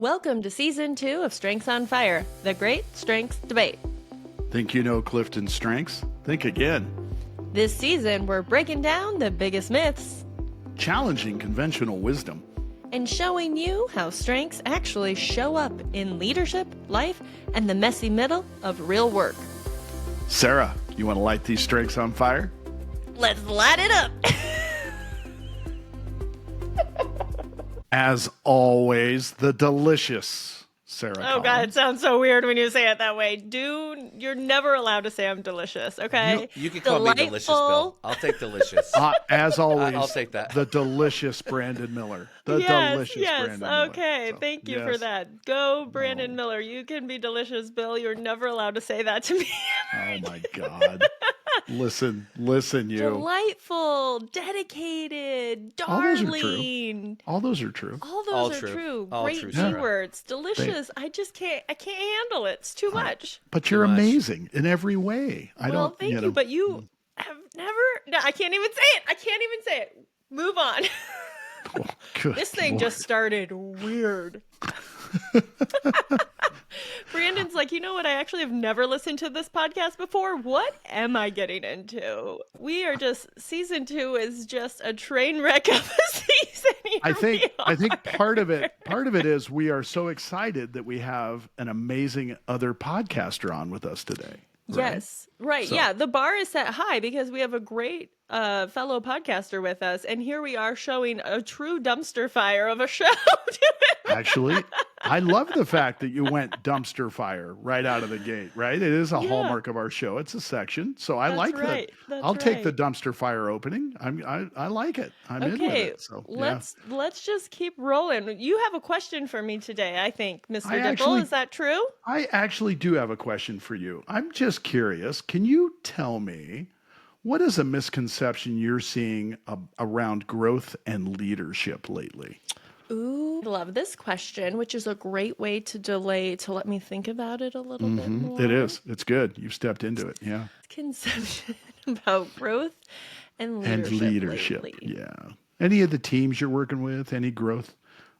Welcome to Season 2 of Strengths on Fire, the Great Strengths Debate. Think you know Clifton's strengths? Think again. This season, we're breaking down the biggest myths Challenging conventional wisdom. and showing you how strengths actually show up in leadership, life, and the messy middle of real work. Sarah, you want to light these strengths on fire? Let's light it up! As always, the delicious Sarah Oh, God, it Collins. sounds so weird when you say it that way. Dude, you're never allowed to say I'm delicious, okay? You can call me delicious, Bill. I'll take delicious. As always, I'll take that. The delicious Brandon Miller. The delicious Brandon Miller. Okay, So, thank you for yes. that. Go, Brandon Miller. You can be delicious, Bill. You're never allowed to say that to me. Oh my God. Listen, you. Delightful, dedicated, All those are true. darling. All those are true. All those All are true. true. All Great true, Sarah. keywords. Delicious. I can't handle it. It's too much. But you're much. amazing in every way. Well, thank you, but you have never. No, I can't even say it. Move on. Oh, good This thing Lord. just started weird. Brandon's like, you know what? I actually have never listened to this podcast before. What am I getting into? We are just, season 2 is just a train wreck of a season. I Here we think are. part of it is we are so excited that we have an amazing other podcaster on with us today. Right? Yes, right. So- Yeah, the bar is set high because we have a great fellow podcaster with us, and here we are showing a true dumpster fire of a show. Actually, I love the fact that you went dumpster fire right out of the gate, right? It is a hallmark of our show. It's a section. So I That's like right. that. That's I'll take the right. dumpster fire opening. I like it. I'm in with Okay, it. So let's just keep rolling. You have a question for me today, I think, Mr. I Dipple. actually- Is that true? I actually do have a question for you. I'm just curious. Can you tell me what is a misconception you're seeing around growth and leadership lately? Ooh, I love this question, which is a great way to delay to let me think about it a little bit more. It is. It's good. You've stepped into it. Yeah. Conception about growth and leadership. And leadership. lately. Yeah. Any of the teams you're working with, any growth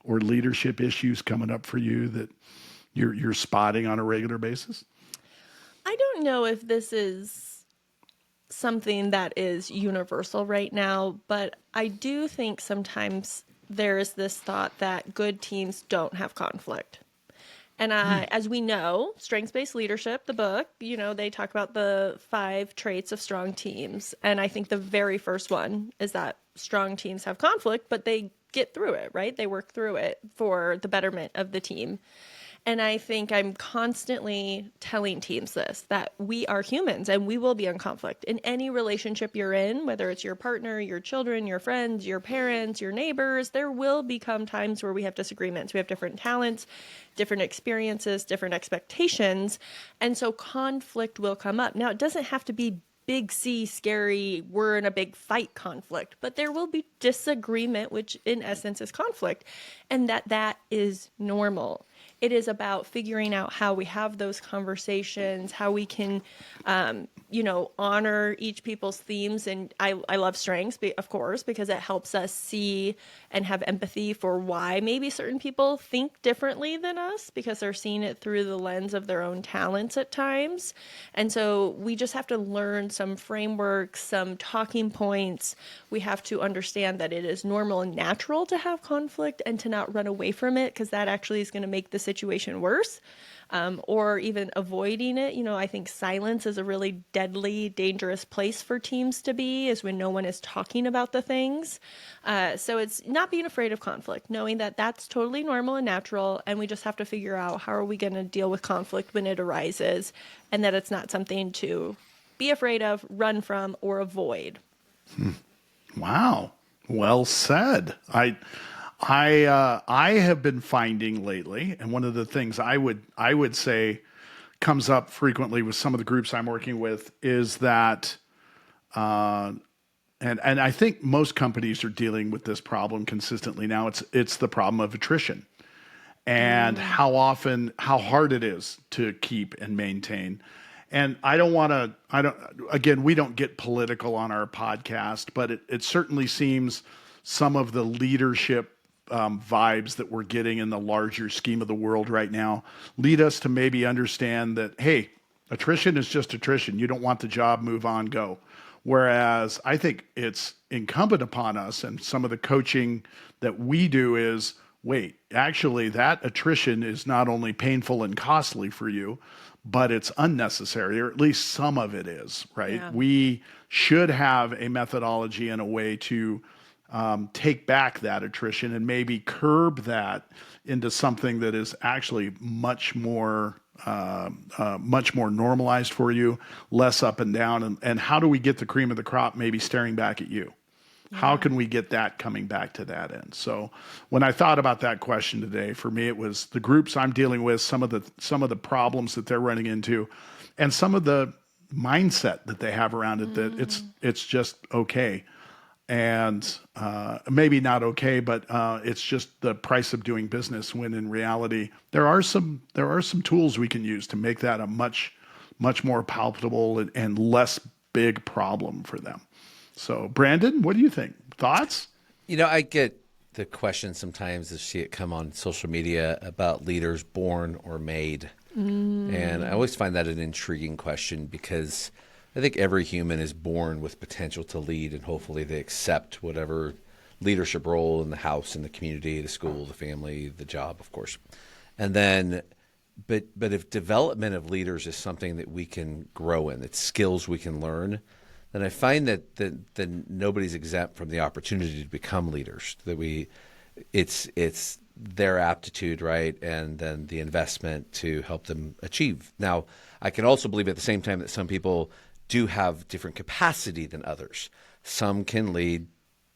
or leadership issues coming up for you that you're spotting on a regular basis? I don't know if this is something that is universal right now, but I do think sometimes there is this thought that good teams don't have conflict. And as we know, Strengths-Based Leadership, the book, they talk about the 5 traits of strong teams. And I think the very first one is that strong teams have conflict, but they get through it, right? They work through it for the betterment of the team. And I think I'm constantly telling teams this, that we are humans and we will be in conflict in any relationship you're in, whether it's your partner, your children, your friends, your parents, your neighbors. There will become times where we have disagreements. We have different talents, different experiences, different expectations. And so conflict will come up. Now, it doesn't have to be big C, scary, we're in a big fight conflict, but there will be disagreement, which in essence is conflict, and that is normal. It is about figuring out how we have those conversations, how we can, honor each people's themes. And I love strengths, of course, because it helps us see and have empathy for why maybe certain people think differently than us because they're seeing it through the lens of their own talents at times. And so we just have to learn some frameworks, some talking points. We have to understand that it is normal and natural to have conflict and to not run away from it because that actually is going to make the situation worse, or even avoiding it. I think silence is a really deadly, dangerous place for teams to be, is when no one is talking about the things. So it's not being afraid of conflict, knowing that that's totally normal and natural, and we just have to figure out how are we going to deal with conflict when it arises, and that it's not something to be afraid of, run from, or avoid. Wow. Well said. I have been finding lately, and one of the things I would say comes up frequently with some of the groups I'm working with is that, and I think most companies are dealing with this problem consistently now. It's the problem of attrition, and how hard it is to keep and maintain. And again, we don't get political on our podcast, but it certainly seems some of the leadership vibes that we're getting in the larger scheme of the world right now lead us to maybe understand that, hey, attrition is just attrition. You don't want the job, move on, go. Whereas I think it's incumbent upon us, and some of the coaching that we do is, wait, actually, that attrition is not only painful and costly for you, but it's unnecessary, or at least some of it is, right? Yeah. We should have a methodology and a way to take back that attrition and maybe curb that into something that is actually much more normalized for you, less up and down. And how do we get the cream of the crop maybe staring back at you? How can we get that coming back to that end? So when I thought about that question today, for me, it was the groups I'm dealing with, some of the problems that they're running into, and some of the mindset that they have around it, that it's just okay. And maybe not okay, but it's just the price of doing business, when in reality, there are some tools we can use to make that a much more palpable and less big problem for them. So, Brandon, what do you think? Thoughts? I get the question sometimes, I see it come on social media, about leaders born or made. And I always find that an intriguing question, because I think every human is born with potential to lead, and hopefully they accept whatever leadership role in the house, in the community, the school, the family, the job, of course. And then, but if development of leaders is something that we can grow in, it's skills we can learn, then I find that nobody's exempt from the opportunity to become leaders. It's their aptitude, right, and then the investment to help them achieve. Now, I can also believe at the same time that some people do have different capacity than others. Some can lead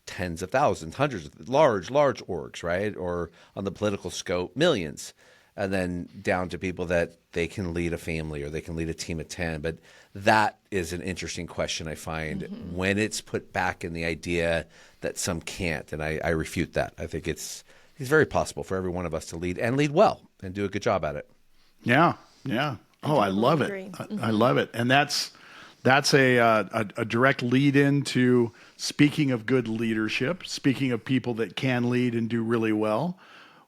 tens of thousands, hundreds of large orgs, right, or on the political scope, millions. And then down to people that they can lead a family, or they can lead a team of 10. But that is an interesting question, I find, when it's put back in the idea that some can't. And I refute that. I think it's very possible for every one of us to lead, and lead well, and do a good job at it. Yeah. Oh, I love it. I love it. And that's a direct lead into, speaking of good leadership, speaking of people that can lead and do really well,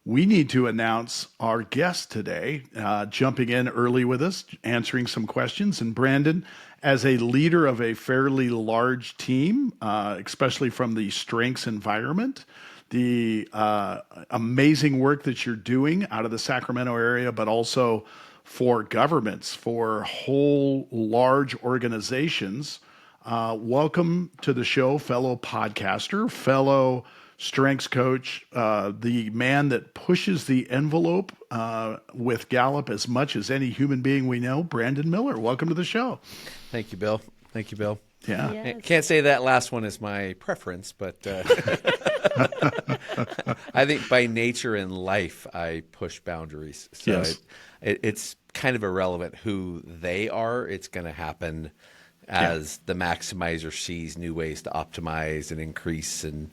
we need to announce our guest today, jumping in early with us, answering some questions. And Brandon, as a leader of a fairly large team, especially from the strengths environment, the amazing work that you're doing out of the Sacramento area, but also for governments, for whole large organizations. Welcome to the show, fellow podcaster, fellow strengths coach, the man that pushes the envelope with Gallup as much as any human being we know, Brandon Miller. Welcome to the show. Thank you, Bill. Yeah. Yes. Can't say that last one is my preference, but I think by nature in life, I push boundaries. So Yes. it's kind of irrelevant who they are. It's going to happen as the maximizer sees new ways to optimize and increase, and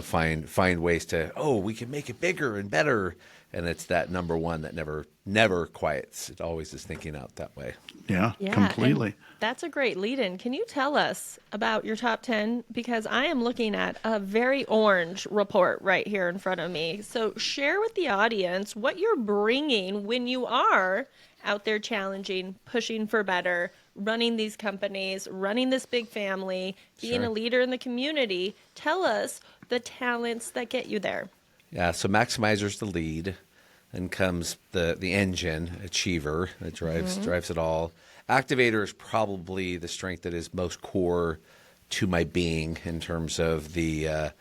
find ways to, we can make it bigger and better. And it's that number one that never quiets. It always is thinking out that way. Yeah, Yeah, completely. and that's a great lead-in. Can you tell us about your top 10? Because I am looking at a very orange report right here in front of me. So share with the audience what you're bringing when you are out there challenging, pushing for better, running these companies, running this big family, being a leader in the community. Tell us the talents that get you there. Yeah, so maximizer's the lead. Then comes the engine, achiever, that drives it all. Activator is probably the strength that is most core to my being, in terms of the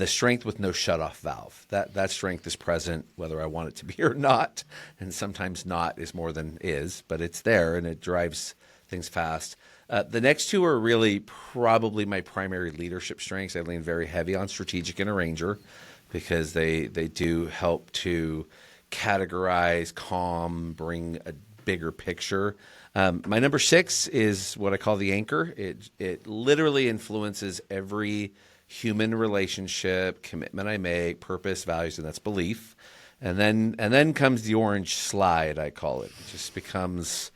strength with no shutoff valve. That strength is present whether I want it to be or not, and sometimes not is more than is, but it's there and it drives things fast. The next two are really probably my primary leadership strengths. I lean very heavy on strategic and arranger, because they do help to categorize, calm, bring a bigger picture. My number 6 is what I call the anchor. It literally influences every human relationship, commitment I make, purpose, values, and that's belief. And then comes the orange slide, I call it. It just becomes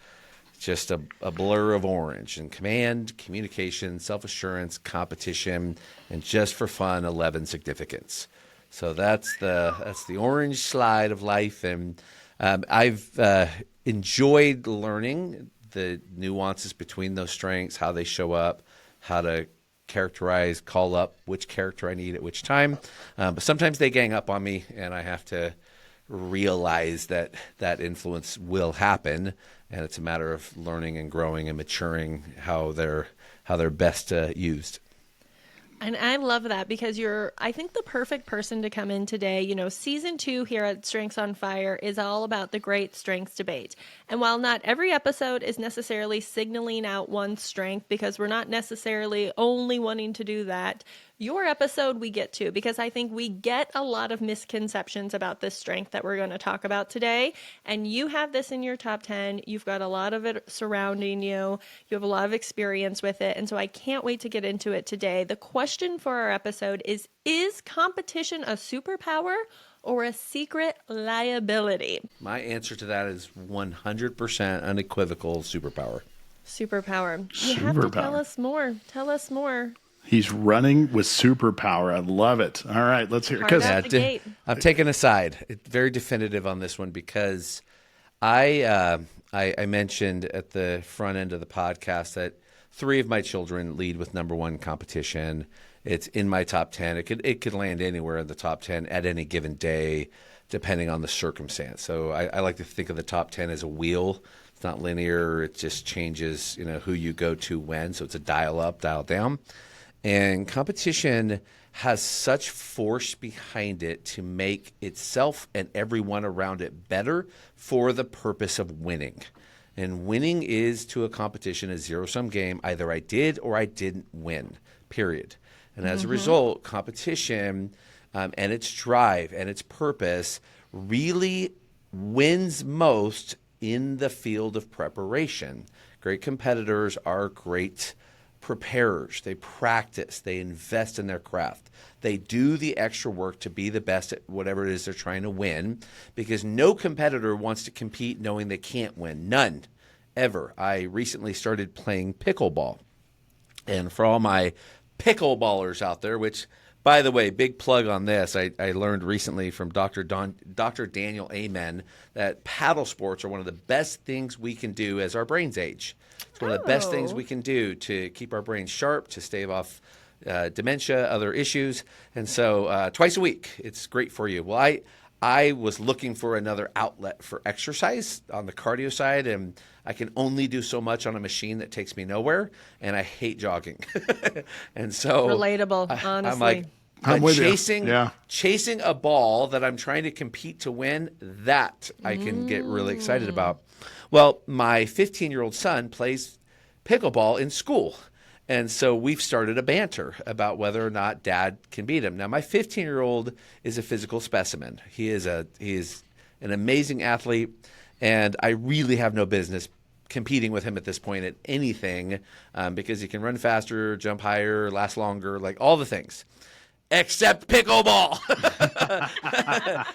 just a blur of orange, and command, communication, self-assurance, competition, and just for fun, 11 significance. So that's the orange slide of life, and I've enjoyed learning the nuances between those strengths, how they show up, how to characterize, call up which character I need at which time. But sometimes they gang up on me, and I have to realize that that influence will happen, and it's a matter of learning and growing and maturing how they're best used. And I love that because you're, I think, the perfect person to come in today. You know, season 2 here at Strengths on Fire is all about the great strengths debate. And while not every episode is necessarily signaling out one strength, because we're not necessarily only wanting to do that, your episode we get to, because I think we get a lot of misconceptions about this strength that we're going to talk about today. And you have this in your top 10. You've got a lot of it surrounding you. You have a lot of experience with it. And so I can't wait to get into it today. The question for our episode is competition a superpower or a secret liability? My answer to that is 100% unequivocal superpower. Superpower. You have to tell Superpower. us more. Tell us more. He's running with superpower. I love it. All right, let's hear it. Hard 'Cause out the gate. I'm taking a side. It's very definitive on this one because I mentioned at the front end of the podcast that 3 of my children lead with number 1 competition. It's in my top 10. It could land anywhere in the top 10 at any given day, depending on the circumstance. So I like to think of the top 10 as a wheel. It's not linear. It just changes, who you go to when. So it's a dial up, dial down. And competition has such force behind it to make itself and everyone around it better for the purpose of winning. And winning is, to a competition, a zero-sum game. Either I did or I didn't win, period. And as a result, competition and its drive and its purpose really wins most in the field of preparation. Great competitors are great preparers. They practice. They invest in their craft. They do the extra work to be the best at whatever it is they're trying to win, because no competitor wants to compete knowing they can't win. None, ever. I recently started playing pickleball. And for all my pickleballers out there, which, by the way, big plug on this, I learned recently from Dr. Daniel Amen that paddle sports are one of the best things we can do as our brains age. It's one of the best things we can do to keep our brains sharp, to stave off dementia, other issues. And so twice a week, it's great for you. Well, I was looking for another outlet for exercise on the cardio side, and I can only do so much on a machine that takes me nowhere, and I hate jogging. And so Relatable, honestly. I'm like, I'm with you. chasing a ball that I'm trying to compete to win, that I can get really excited about. Well, my 15-year-old son plays pickleball in school. And so we've started a banter about whether or not Dad can beat him. Now, my 15-year-old is a physical specimen. He is an amazing athlete, and I really have no business competing with him at this point at anything because he can run faster, jump higher, last longer, like all the things. Except pickleball.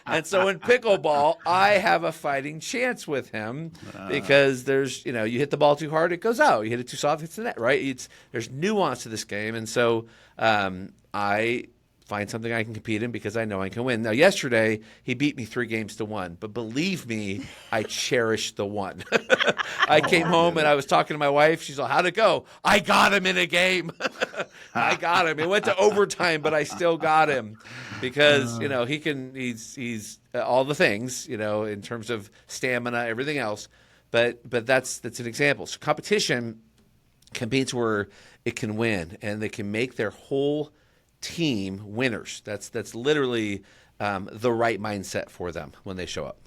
And so in pickleball, I have a fighting chance with him because there's, you hit the ball too hard, it goes out. You hit it too soft, it's the net, right? There's nuance to this game. And so I find something I can compete in because I know I can win. Now, yesterday, he beat me 3-1, but believe me, I cherish the one. I came home and I was talking to my wife. She's like, how'd it go? I got him in a game. I got him. It went to overtime, but I still got him because, he's all the things, in terms of stamina, everything else. But that's an example. So competition competes where it can win, and they can make their whole team winners. That's literally the right mindset for them when they show up.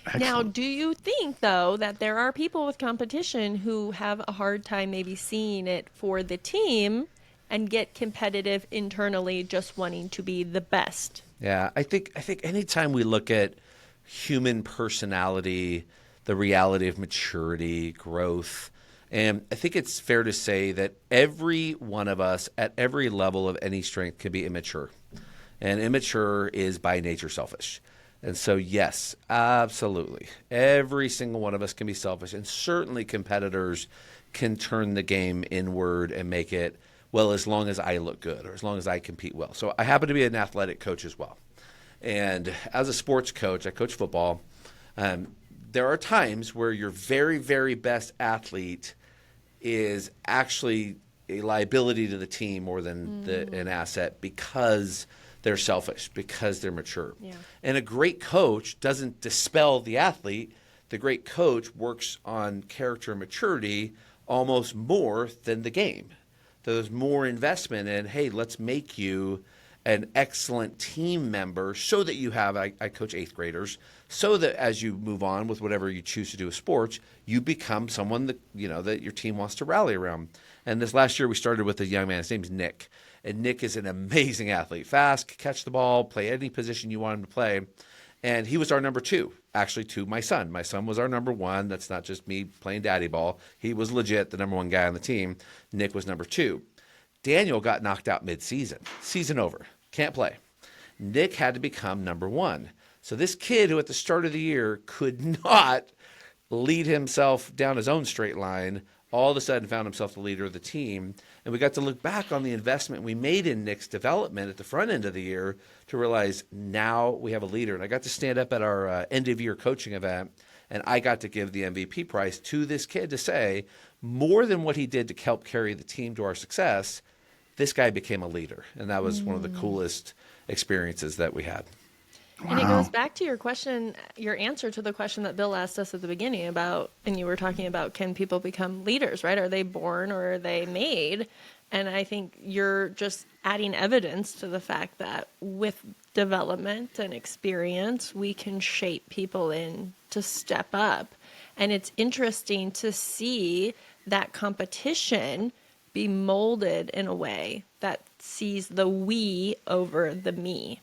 Excellent. Now, do you think, though, that there are people with competition who have a hard time maybe seeing it for the team and get competitive internally, just wanting to be the best? Yeah, I think anytime we look at human personality, the reality of maturity, growth, and I think it's fair to say that every one of us at every level of any strength can be immature. And immature is by nature selfish. And so, yes, absolutely. Every single one of us can be selfish. And certainly competitors can turn the game inward and make it, well, as long as I look good or as long as I compete well. So I happen to be an athletic coach as well. And as a sports coach, I coach football. There are times where your very, very best athlete is actually a liability to the team more than an asset because they're selfish, because they're mature. Yeah. And a great coach doesn't dispel the athlete. The great coach works on character and maturity almost more than the game. There's more investment in, hey, let's make you an excellent team member so that you have, I coach 8th graders, so that as you move on with whatever you choose to do with sports, you become someone that, that your team wants to rally around. And this last year we started with a young man, his name's Nick. And Nick is an amazing athlete, fast, catch the ball, play any position you want him to play. And he was our number 2, actually, to my son. My son was our number 1. That's not just me playing daddy ball. He was legit the number 1 guy on the team. Nick was number 2. Daniel got knocked out mid-season. Season over. Can't play. Nick had to become number 1. So this kid who at the start of the year could not lead himself down his own straight line all of a sudden found himself the leader of the team. And we got to look back on the investment we made in Nick's development at the front end of the year to realize now we have a leader. And I got to stand up at our end-of-year coaching event, and I got to give the MVP prize to this kid to say, more than what he did to help carry the team to our success, this guy became a leader. And that was one of the coolest experiences that we had. And it goes back to your question, your answer to the question that Bill asked us at the beginning about, and you were talking about, can people become leaders, right? Are they born or are they made? And I think you're just adding evidence to the fact that with development and experience, we can shape people in to step up. And it's interesting to see that competition be molded in a way that sees the we over the me.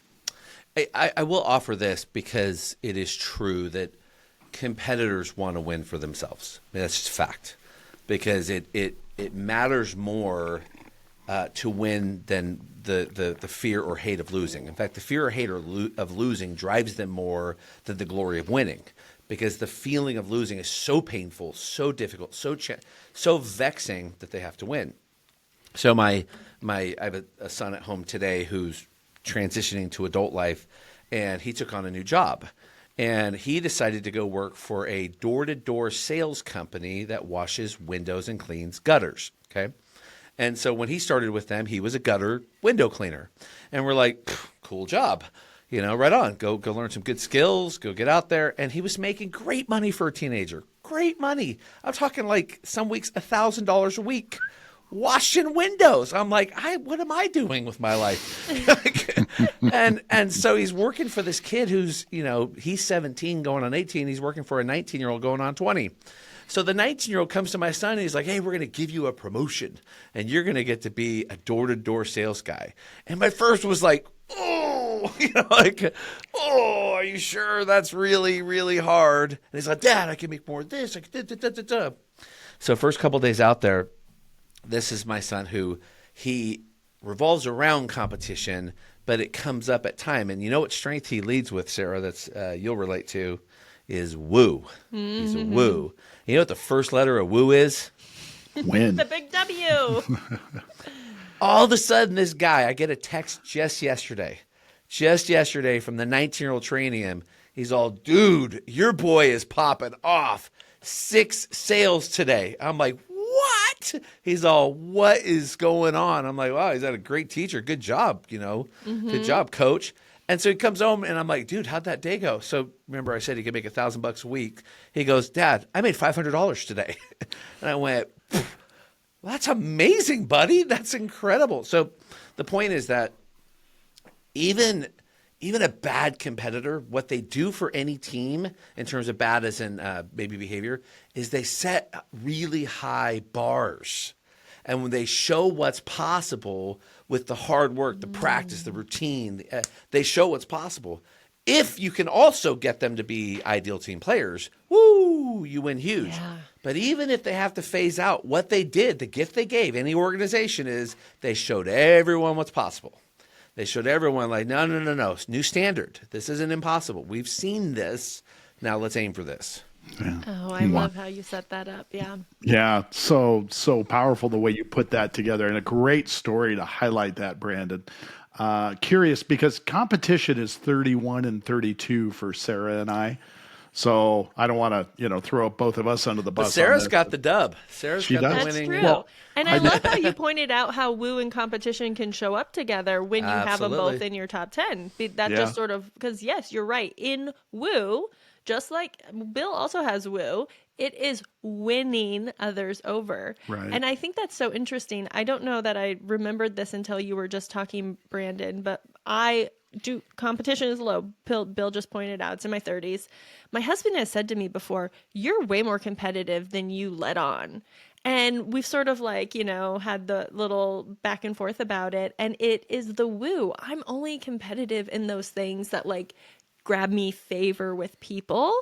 I will offer this because it is true that competitors want to win for themselves. I mean, that's just fact. Because it matters more to win than the fear or hate of losing. In fact, the fear or hate of losing drives them more than the glory of winning. Because the feeling of losing is so painful, so difficult, so vexing that they have to win. So I have a son at home today who's transitioning to adult life, and he took on a new job. And he decided to go work for a door-to-door sales company that washes windows and cleans gutters, okay? And so when he started with them, he was a gutter window cleaner. And we're like, cool job. Right on. Go learn some good skills, go get out there. And he was making great money for a teenager. Great money. I'm talking like some weeks $1,000 a week. Washing windows. I'm like, what am I doing with my life? and so he's working for this kid who's, he's 17 going on 18. He's working for a 19-year-old going on 20. So the 19-year-old comes to my son and he's like, hey, we're going to give you a promotion and you're going to get to be a door-to-door sales guy. And my first was like, oh, are you sure? That's really, really hard. And he's like, Dad, I can make more of this. So first couple of days out there, this is my son who he revolves around competition, but it comes up at time. And you know what strength he leads with, Sarah, that's you'll relate to, is woo. Mm-hmm. He's a woo. You know what the first letter of woo is? Win. The big W. All of a sudden, this guy, I get a text just yesterday from the 19-year-old training him. He's all, dude, your boy is popping off. 6 sales today. I'm like, what? He's all, what is going on? I'm like, wow, he's had a great teacher. Good job, Good job, coach. And so he comes home and I'm like, dude, how'd that day go? So remember I said he could make $1,000 a week. He goes, Dad, I made $500 today. And I went, well, that's amazing, buddy. That's incredible. So the point is that even a bad competitor, what they do for any team in terms of bad as in maybe behavior, is they set really high bars. And when they show what's possible with the hard work, the practice, the routine, they show what's possible. If you can also get them to be ideal team players, woo, you win huge. Yeah. But even if they have to phase out what they did, the gift they gave any organization is they showed everyone what's possible. They showed everyone like, no, new standard. This isn't impossible. We've seen this. Now let's aim for this. Yeah. Oh, I love how you set that up. Yeah. Yeah. So powerful the way you put that together, and a great story to highlight that, Brandon. curious because competition is 31 and 32 for Sarah and I. So I don't want to, throw both of us under the But bus on Sarah's this. got the dub. Sarah's She got the does? That's winning. true. Well, And I love how you pointed out how woo and competition can show up together when you have them both Absolutely. in your top 10. That Yeah. just sort of, because yes, you're right. In woo, just like Bill also has woo, it is winning others over. Right. And I think that's so interesting. I don't know that I remembered this until you were just talking, Brandon, but I do competition is low. Bill just pointed out it's in my 30s. My husband has said to me before, "You're way more competitive than you let on." And we've sort of like, had the little back and forth about it. And it is the woo. I'm only competitive in those things that like grab me favor with people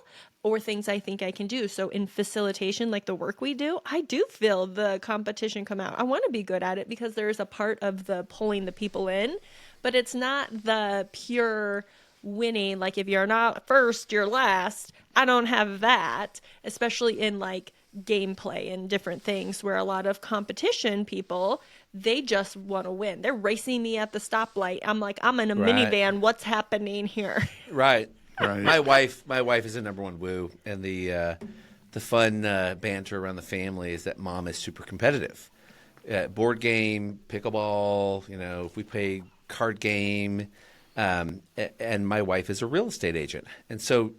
or things I think I can do. So in facilitation, like the work we do, I do feel the competition come out. I want to be good at it because there's a part of the pulling the people in, but it's not the pure winning. Like if you're not first, you're last. I don't have that, especially in like gameplay and different things where a lot of competition people, they just want to win. They're racing me at the stoplight. I'm like, I'm in a Right. minivan. What's happening here? Right. Right. My wife is the number one woo, and the fun banter around the family is that mom is super competitive. Board game, pickleball, if we play card game, and my wife is a real estate agent, and so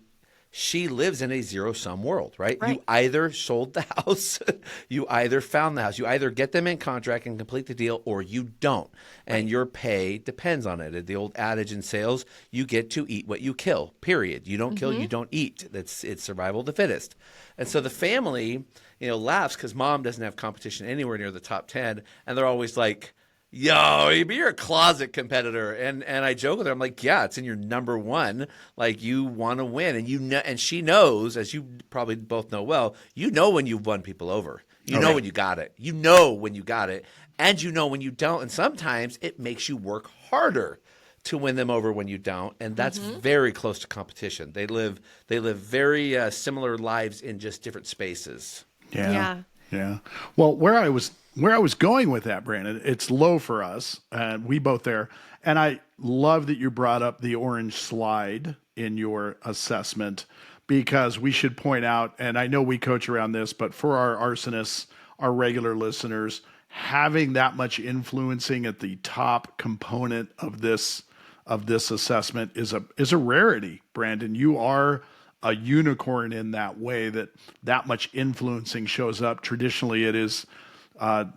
she lives in a zero-sum world, right? Right. You either sold the house, you either found the house, you either get them in contract and complete the deal, or you don't. And your pay depends on it. The old adage in sales, you get to eat what you kill, period. You don't kill, you don't eat. It's survival of the fittest. And so the family, laughs because mom doesn't have competition anywhere near the top 10. And they're always like, yo, you're a closet competitor, and I joke with her. I'm like, yeah, it's in your number one. Like you want to win, and and she knows, as you probably both know well. When you've won people over. You know when you got it. You know when you got it, and you know when you don't. And sometimes it makes you work harder to win them over when you don't, and that's very close to competition. They live very similar lives in just different spaces. Yeah. Yeah. Well, where I was going with that, Brandon, it's low for us, and we both there. And I love that you brought up the orange slide in your assessment because we should point out, and I know we coach around this, but for our arsonists, our regular listeners, having that much influencing at the top component of this assessment is a rarity. Brandon, you are a unicorn in that way, that much influencing shows up. Traditionally, it is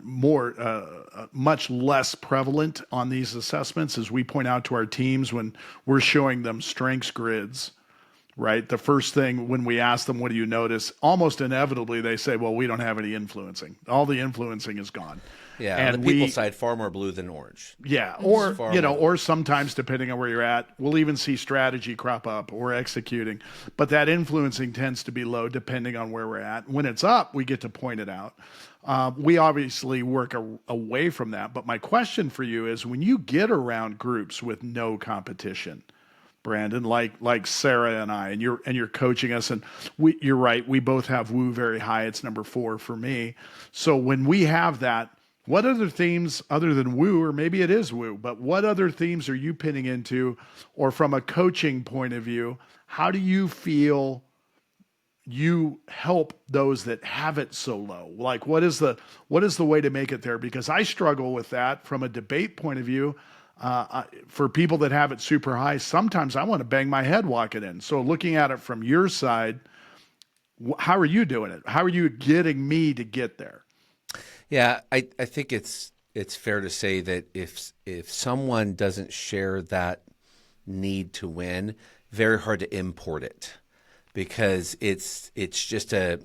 much less prevalent on these assessments, as we point out to our teams when we're showing them strengths grids. Right, the first thing when we ask them, "What do you notice?" almost inevitably they say, "Well, we don't have any influencing. All the influencing is gone." Yeah, and on the people side, far more blue than orange. Yeah, or far more. or sometimes depending on where you're at, we'll even see strategy crop up or executing, but that influencing tends to be low depending on where we're at. When it's up, we get to point it out. We obviously work away from that, but my question for you is: when you get around groups with no competition, Brandon, like Sarah and I, and you're coaching us, and you're right, we both have woo very high. It's number 4 for me. So when we have that, what other themes other than woo, or maybe it is woo, but what other themes are you pinning into, or from a coaching point of view, how do you feel you help those that have it so low? Like what is the way to make it there? Because I struggle with that from a debate point of view. For people that have it super high, sometimes I want to bang my head walking in. So looking at it from your side, how are you doing it? How are you getting me to get there? Yeah, I think it's fair to say that if someone doesn't share that need to win, very hard to import it because it's just a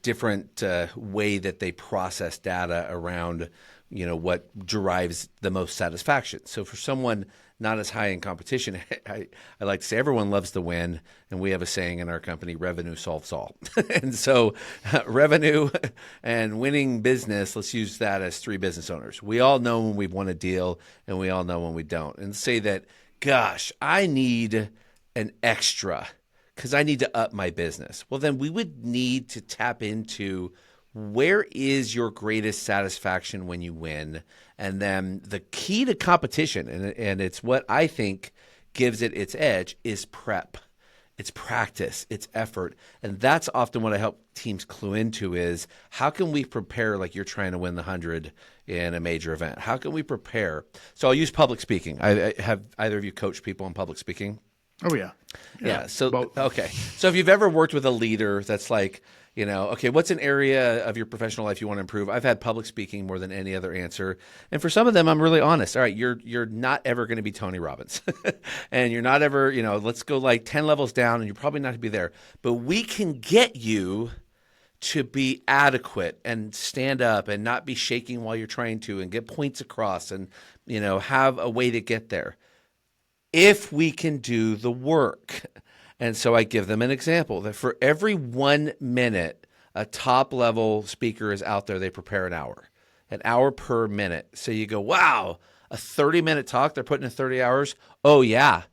different way that they process data around what derives the most satisfaction. So for someone not as high in competition, I like to say everyone loves the win, and we have a saying in our company, revenue solves all. And so revenue and winning business, let's use that as 3 business owners. We all know when we've won a deal, and we all know when we don't. And say that, gosh, I need an extra because I need to up my business. Well, then we would need to tap into where is your greatest satisfaction when you win? And then the key to competition, and it's what I think gives it its edge, is prep. It's practice, it's effort. And that's often what I help teams clue into is how can we prepare like you're trying to win the 100 in a major event? How can we prepare? So I'll use public speaking. I have either of you coached people in public speaking? Oh, yeah. Yeah. So, Both. okay. So if you've ever worked with a leader that's like, okay, what's an area of your professional life you want to improve? I've had public speaking more than any other answer. And for some of them, I'm really honest. All right, you're not ever going to be Tony Robbins. And you're not ever, let's go like 10 levels down and you're probably not going to be there. But we can get you to be adequate and stand up and not be shaking while you're trying to and get points across and, have a way to get there. If we can do the work. And so I give them an example that for every 1 minute a top level speaker is out there, they prepare an hour per minute. So you go, wow, a 30-minute talk, they're putting in 30 hours. Oh, yeah.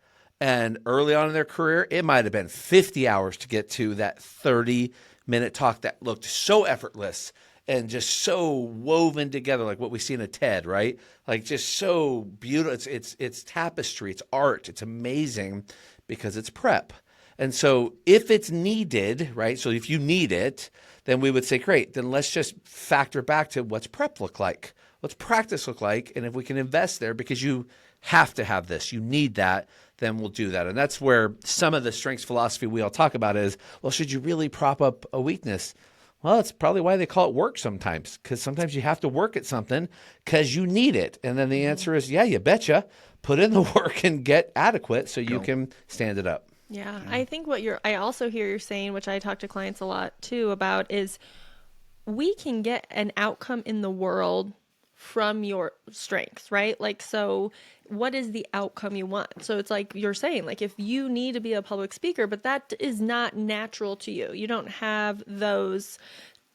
And early on in their career, it might have been 50 hours to get to that 30-minute talk that looked so effortless and just so woven together, like what we see in a TED, right? Like just so beautiful. It's tapestry, it's art, it's amazing because it's prep. And so if it's needed, right? So if you need it, then we would say, great, then let's just factor back to what's prep look like? What's practice look like? And if we can invest there because you have to have this, you need that, then we'll do that. And that's where some of the strengths philosophy we all talk about is, well, should you really prop up a weakness? Well, that's probably why they call it work sometimes, because sometimes you have to work at something because you need it. And then the answer is, yeah, you betcha. Put in the work and get adequate so you can stand it up. Yeah, I think I also hear you're saying, which I talk to clients a lot too about, is we can get an outcome in the world from your strengths, right? Like, so what is the outcome you want? So it's like you're saying, like if you need to be a public speaker, but that is not natural to you. You don't have those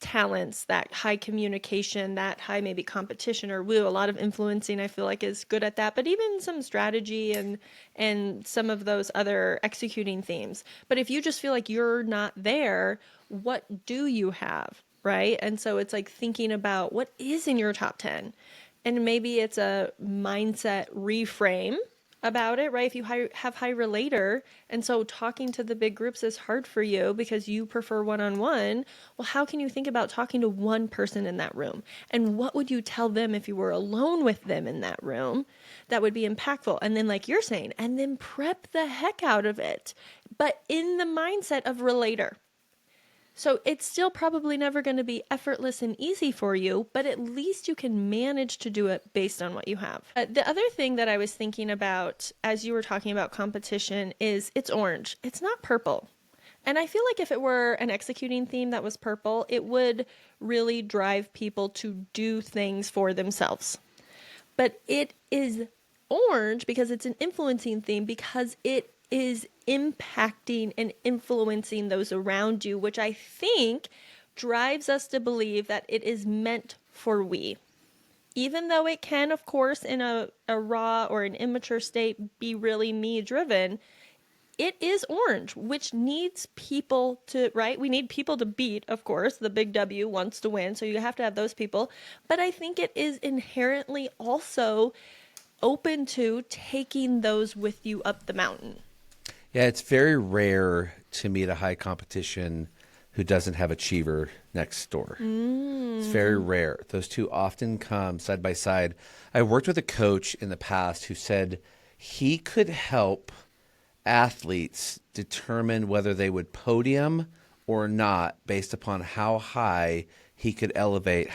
talents, that high communication, that high maybe competition or woo. A lot of influencing I feel like is good at that, but even some strategy and some of those other executing themes. But if you just feel like you're not there, what do you have, right? And so it's like thinking about what is in your top 10. And maybe it's a mindset reframe about it, right? If you have high relator, and so talking to the big groups is hard for you because you prefer one-on-one, well, how can you think about talking to one person in that room? And what would you tell them if you were alone with them in that room that would be impactful? And then like you're saying, and then prep the heck out of it, but in the mindset of relator. So it's still probably never going to be effortless and easy for you, but at least you can manage to do it based on what you have. The other thing that I was thinking about as you were talking about competition is it's orange. It's not purple. And I feel like if it were an executing theme that was purple, it would really drive people to do things for themselves. But it is orange because it's an influencing theme, because it is impacting and influencing those around you, which I think drives us to believe that it is meant for we. Even though it can, of course, in a raw or an immature state be really me driven, it is orange, which needs people to, right? We need people to beat, of course. The big W wants to win, so you have to have those people. But I think it is inherently also open to taking those with you up the mountain. Yeah, it's very rare to meet a high competition who doesn't have achiever next door. It's very rare. Those two often come side by side. I worked with a coach in the past who said he could help athletes determine whether they would podium or not based upon how high he could elevate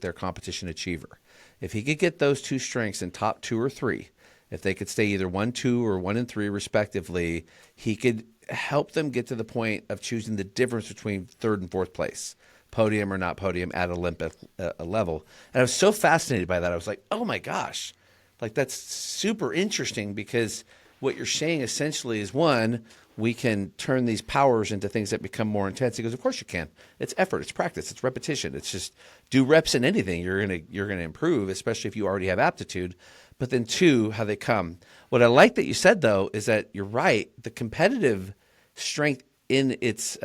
their competition achiever. If he could get those two strengths in top 2 or 3, if they could stay either 1, 2, or 1 and 3 respectively, he could help them get to the point of choosing the difference between 3rd and 4th place, podium or not podium at Olympic level. And I was so fascinated by that. I was like, oh my gosh, like that's super interesting, because what you're saying essentially is, one, we can turn these powers into things that become more intense. He goes, of course you can. It's effort, it's practice, it's repetition. It's just do reps in anything. You're gonna improve, especially if you already have aptitude. But then 2, how they come. What I like that you said though is that you're right. The competitive strength in its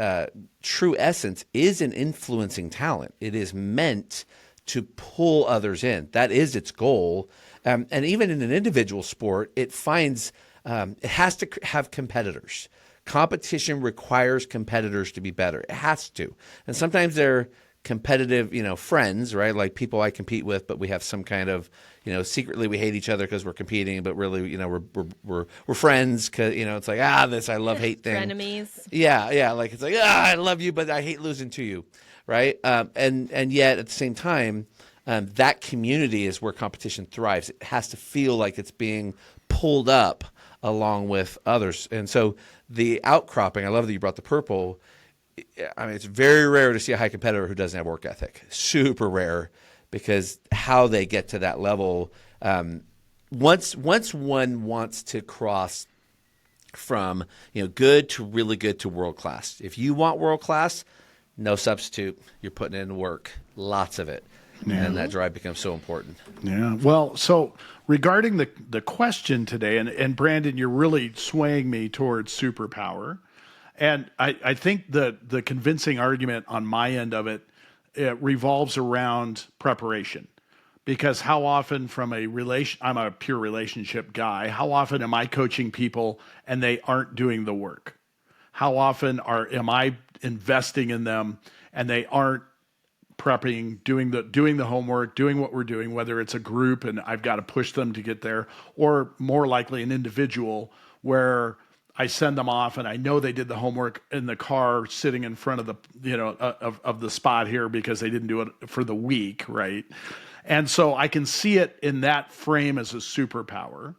true essence is an influencing talent. It is meant to pull others in. That is its goal. And even in an individual sport, it finds it has to have competitors. Competition requires competitors to be better. It has to. And sometimes they're competitive, friends, right? Like people I compete with, but we have some kind of, secretly we hate each other because we're competing, but really, we're friends because, it's like, this I love hate thing. Frenemies. Yeah. Like it's like, I love you, but I hate losing to you, right? And yet at the same time, that community is where competition thrives. It has to feel like it's being pulled up along with others. And so the outcropping, I love that you brought the purple. I mean, it's very rare to see a high competitor who doesn't have work ethic. Super rare, because how they get to that level, once one wants to cross from good to really good to world class. If you want world class, no substitute. You're putting in work, lots of it, and that drive becomes so important. Yeah. Well, so regarding the question today, and Brandon, you're really swaying me towards superpower. And I think the convincing argument on my end of it revolves around preparation. Because how often I'm a pure relationship guy, how often am I coaching people and they aren't doing the work? How often am I investing in them and they aren't prepping, doing the homework, doing what we're doing, whether it's a group and I've got to push them to get there, or more likely an individual where I send them off and I know they did the homework in the car sitting in front of the, of the spot here because they didn't do it for the week, right? And so I can see it in that frame as a superpower.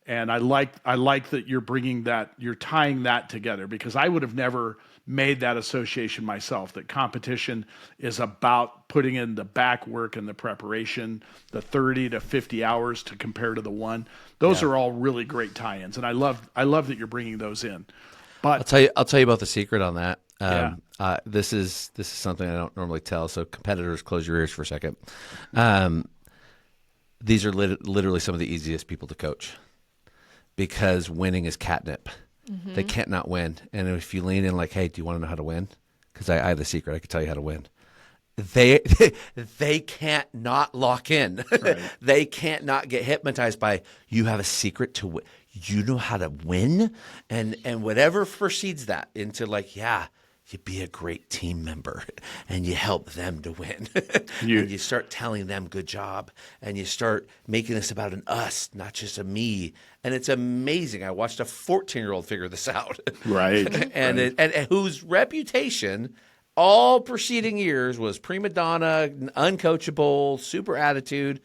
And I like that you're tying that together, because I would have never made that association myself, that competition is about putting in the back work and the preparation, the 30 to 50 hours to compare to the one. Those are all really great tie-ins. And I love that you're bringing those in. But I'll tell you about the secret on that. This is something I don't normally tell. So competitors, close your ears for a second. These are literally some of the easiest people to coach, because winning is catnip. Mm-hmm. They can't not win. And if you lean in like, hey, do you want to know how to win? Because I have the secret. I can tell you how to win. They can't not lock in. Right. They can't not get hypnotized by, you have a secret to win. You know how to win? And whatever precedes that into like, you be a great team member and you help them to win. And you start telling them good job, and you start making this about an us, not just a me. And it's amazing. I watched a 14-year-old figure this out. Right. and whose reputation all preceding years was prima donna, uncoachable, super attitude.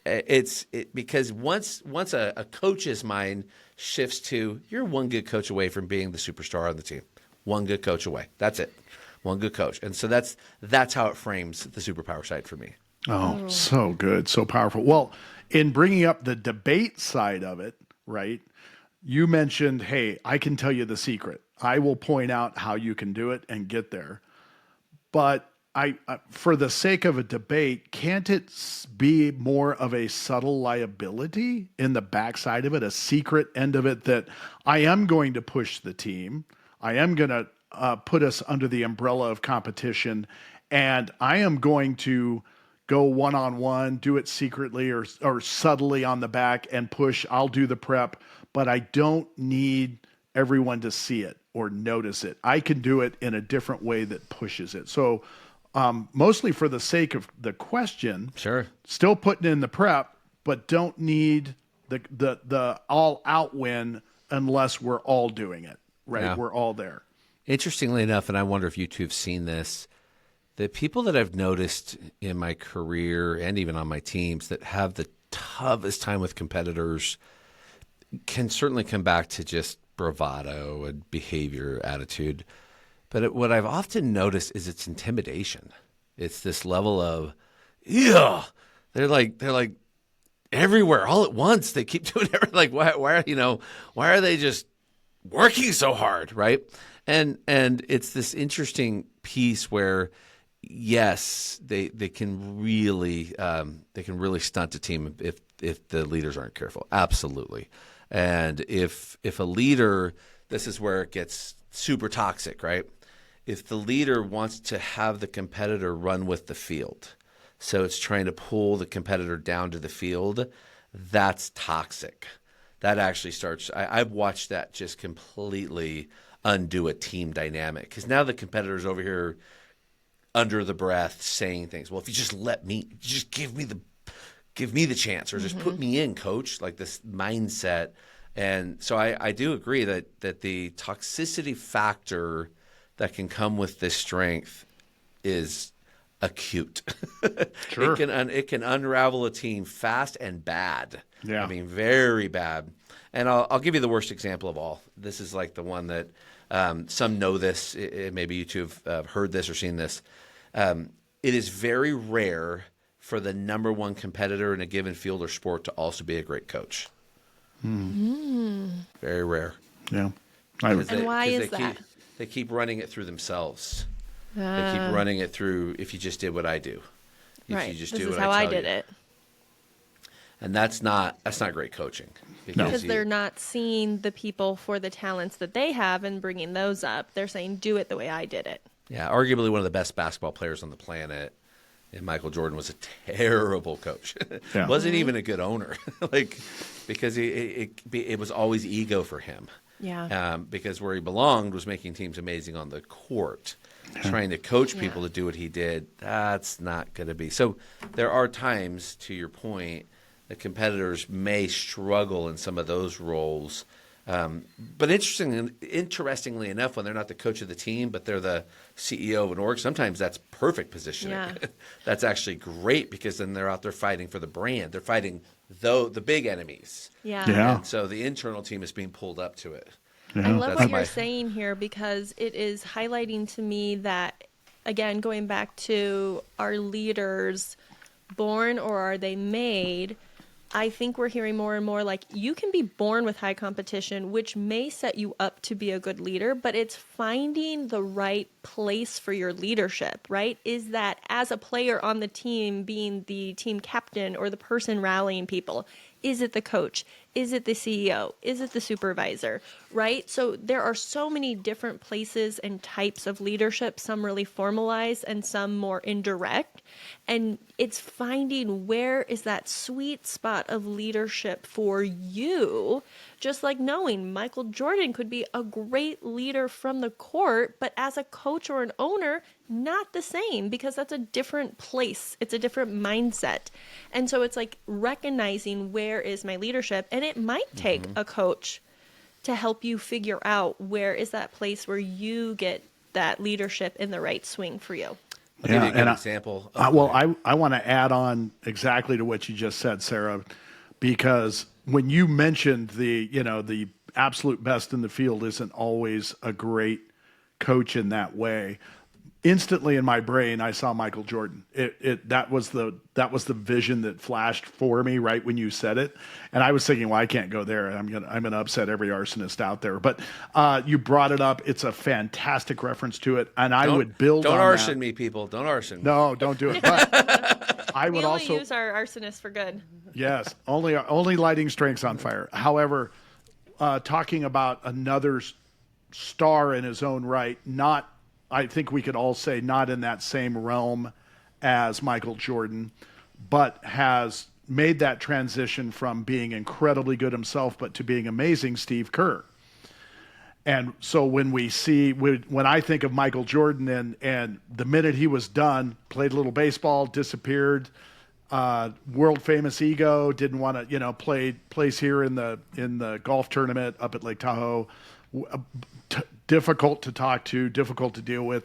Because once a coach's mind shifts to, you're one good coach away from being the superstar on the team. One good coach away. That's it. One good coach. And so that's how it frames the superpower side for me. Oh, so good. So powerful. Well, in bringing up the debate side of it, right, you mentioned, hey, I can tell you the secret. I will point out how you can do it and get there. But for the sake of a debate, can't it be more of a subtle liability in the backside of it, a secret end of it, that I am going to push the team, I am going to put us under the umbrella of competition, and I am going to go one-on-one, do it secretly or subtly on the back and push. I'll do the prep, but I don't need everyone to see it or notice it. I can do it in a different way that pushes it. So mostly for the sake of the question, sure, still putting in the prep, but don't need the all-out win unless we're all doing it. Right, yeah. We're all there. Interestingly enough, and I wonder if you two have seen this, the people that I've noticed in my career and even on my teams that have the toughest time with competitors can certainly come back to just bravado and behavior, attitude. But what I've often noticed is it's intimidation. It's this level of, they're like everywhere all at once. They keep doing everything. Like, why are they just working so hard, right? And it's this interesting piece where, yes, they can really stunt a team if the leaders aren't careful. Absolutely. And if a leader, this is where it gets super toxic, right? If the leader wants to have the competitor run with the field, so it's trying to pull the competitor down to the field, that's toxic. That actually starts, I've watched that just completely undo a team dynamic, because now the competitor's over here under the breath saying things. Well, if you just let me, just give me the chance, or just put me in, coach, like this mindset. And so I do agree that the toxicity factor that can come with this strength is acute. Sure. It can unravel a team fast and bad. Yeah. I mean, very bad. And I'll give you the worst example of all. This is like the one that some know this. Maybe you two have heard this or seen this. It is very rare for the number one competitor in a given field or sport to also be a great coach. Very rare. Yeah. And why is that? They keep running it through themselves. They keep running it through, if you just did what I do. If you just this do is what how I tell did you. it. And that's not great coaching. Because they're not seeing the people for the talents that they have and bringing those up. They're saying, do it the way I did it. Yeah, arguably one of the best basketball players on the planet. And Michael Jordan was a terrible coach. Yeah. Wasn't even a good owner, because it was always ego for him. Yeah. Because where he belonged was making teams amazing on the court. Trying to coach people to do what he did, that's not going to be. So there are times, to your point, that competitors may struggle in some of those roles. But interestingly enough, when they're not the coach of the team, but they're the CEO of an org, sometimes that's perfect positioning. Yeah. That's actually great, because then they're out there fighting for the brand. They're fighting the big enemies. Yeah. Yeah. And so the internal team is being pulled up to it. Yeah. I love That's what my- you're saying here, because it is highlighting to me that, again, going back to, are leaders born or are they made? I think we're hearing more and more like, you can be born with high competition, which may set you up to be a good leader, but it's finding the right place for your leadership, right? Is that as a player on the team, being the team captain or the person rallying people? Is it the coach? Is it the CEO? Is it the supervisor? Right? So there are so many different places and types of leadership, some really formalized and some more indirect. And it's finding where is that sweet spot of leadership for you. Just like knowing Michael Jordan could be a great leader from the court, but as a coach or an owner, not the same, because that's a different place. It's a different mindset. And so it's like recognizing where is my leadership. And it might take a coach to help you figure out where is that place where you get that leadership in the right swing for you. I'll give you a good example. I want to add on exactly to what you just said, Sarah, because when you mentioned the absolute best in the field isn't always a great coach in that way, instantly in my brain I saw Michael Jordan. That was the vision that flashed for me right when you said it, and I was thinking, well, I can't go there. I'm gonna upset every arsonist out there. But you brought it up. It's a fantastic reference to it, and I would build. Don't on arson that. me, people. Don't arson me. No, don't do it. But I would We only also use our arsonists for good. yes, only lighting strengths on fire. However, talking about another star in his own right, not. I think we could all say not in that same realm as Michael Jordan, but has made that transition from being incredibly good himself, but to being amazing, Steve Kerr. And so when I think of Michael Jordan and the minute he was done, played a little baseball, disappeared, world famous ego, didn't want to, plays here in the golf tournament up at Lake Tahoe. Difficult to talk to, difficult to deal with.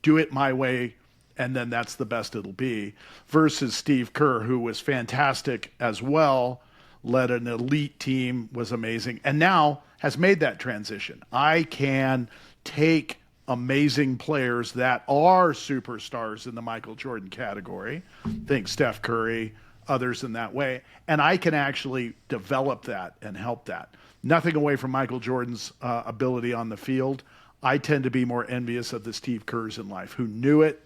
Do it my way, and then that's the best it'll be. Versus Steve Kerr, who was fantastic as well, led an elite team, was amazing, and now has made that transition. I can take amazing players that are superstars in the Michael Jordan category, think Steph Curry, others in that way, and I can actually develop that and help that. Nothing away from Michael Jordan's ability on the field. I tend to be more envious of the Steve Kerrs in life who knew it